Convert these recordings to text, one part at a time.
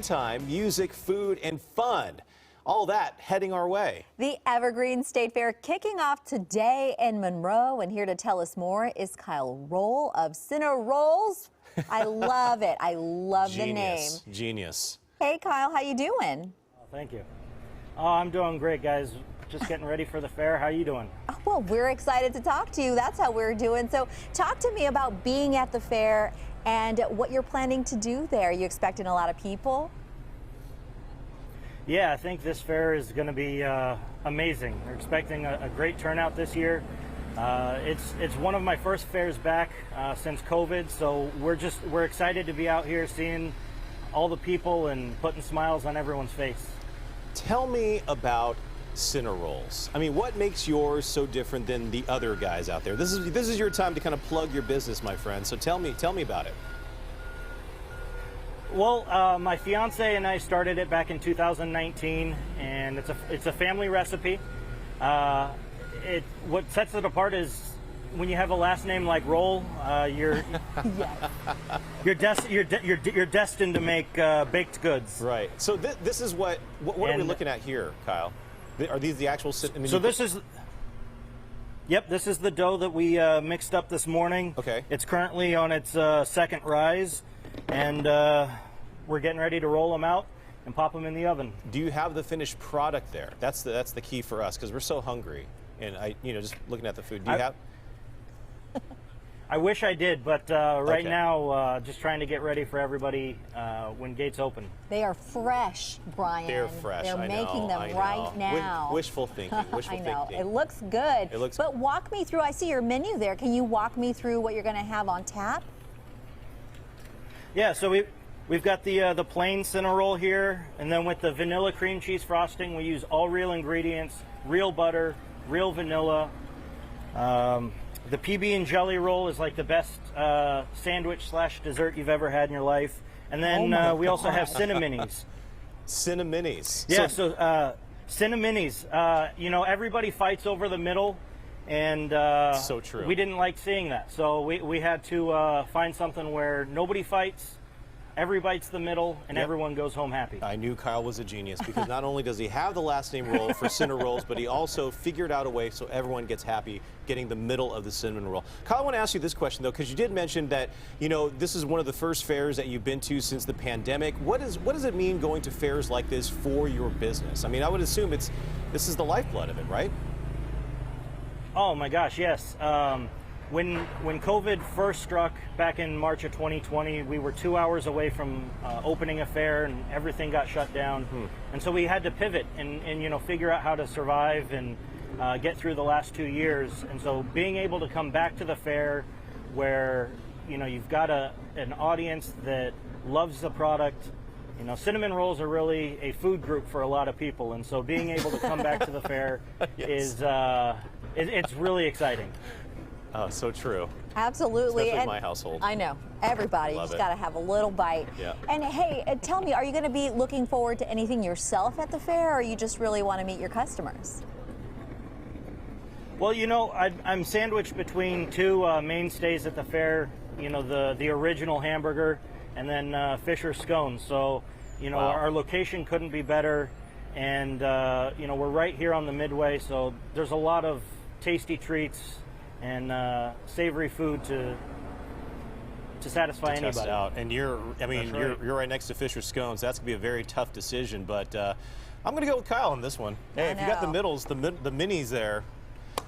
time, music, food, and fun. All that heading our way. The Evergreen State Fair kicking off today in Monroe, and here to tell us more is Kyle Roll of Cinna Rolls. I love it. I love the name. Genius. Hey Kyle, how you doing? Oh, thank you. Oh, I'm doing great, guys. Just getting ready for the fair. How you doing? Oh, well, we're excited to talk to you. That's how we're doing. So talk to me about being at the fair and what you're planning to do there. Are you expecting a lot of people? Yeah, I think this fair is going to be amazing. We're expecting a great turnout this year. It's one of my first fairs back since COVID, so we're excited to be out here seeing all the people and putting smiles on everyone's face. Tell me about Cinna Rolls. I mean, what makes yours so different than the other guys out there? This is your time to kind of plug your business, my friend. So tell me about it. Well, my fiance and I started it back in 2019, and it's a family recipe. What sets it apart is when you have a last name like Roll, you're destined to make baked goods. Right. So this is what are we looking at here, Kyle? Are these the actual? So this is. Yep, this is the dough that we mixed up this morning. Okay. It's currently on its second rise, and we're getting ready to roll them out and pop them in the oven. Do you have the finished product there? That's the key for us because we're so hungry, and just looking at the food. Do you have? I wish I did, but right now, just trying to get ready for everybody when gates open. They are fresh, Brian. They're fresh. They're making them right now. Wishful thinking. Wishful I know. thinking. It looks good. It looks. But walk me through. I see your menu there. Can you walk me through what you're going to have on tap? Yeah. So we've got the plain Cinna roll here, and then with the vanilla cream cheese frosting, we use all real ingredients, real butter, real vanilla. The PB and jelly roll is like the best sandwich / dessert you've ever had in your life. And then we also have Cinna-Minis. Cinna-Minis. Yeah, so Cinna-Minis. Everybody fights over the middle, and so true. We didn't like seeing that. So we had to find something where nobody fights, everybody bites the middle, and everyone goes home happy. I knew Kyle was a genius because not only does he have the last name Roll for Cinna Rolls, but he also figured out a way so everyone gets happy getting the middle of the cinnamon roll. Kyle, I want to ask you this question, though, because you did mention that, this is one of the first fairs that you've been to since the pandemic. What does it mean going to fairs like this for your business? I mean, I would assume this is the lifeblood of it, right? Oh, my gosh, yes. When COVID first struck back in March of 2020, we were 2 hours away from opening a fair, and everything got shut down. And so we had to pivot and figure out how to survive and get through the last 2 years. And so being able to come back to the fair where you've got an audience that loves the product. Cinnamon rolls are really a food group for a lot of people, and so being able to come back to the fair is it's really exciting. Oh, so true. Absolutely. Especially in my household. I know. Everybody. You just got to have a little bite. Yeah. And hey, tell me, are you going to be looking forward to anything yourself at the fair, or you just really want to meet your customers? Well, I'm sandwiched between two mainstays at the fair, the original hamburger and then Fisher scones. So, Wow. Our location couldn't be better. And, we're right here on the Midway, so there's a lot of tasty treats and savory food to satisfy anybody. Test out. And you're right next to Fisher Scones. That's gonna be a very tough decision, but I'm gonna go with Kyle on this one. Hey, if you got the middles, the minis there,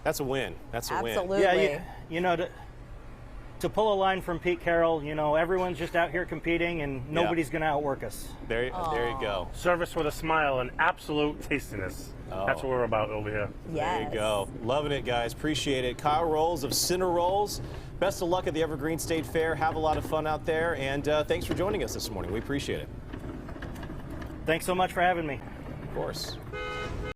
that's a win. That's a win. Absolutely. Yeah, to pull a line from Pete Carroll, everyone's just out here competing, and nobody's gonna outwork us. There you go. Service with a smile and absolute tastiness. Oh. That's what we're about over here. Yes. There you go. Loving it, guys. Appreciate it. Kyle Rolls of Cinna Rolls. Best of luck at the Evergreen State Fair. Have a lot of fun out there, and thanks for joining us this morning. We appreciate it. Thanks so much for having me. Of course.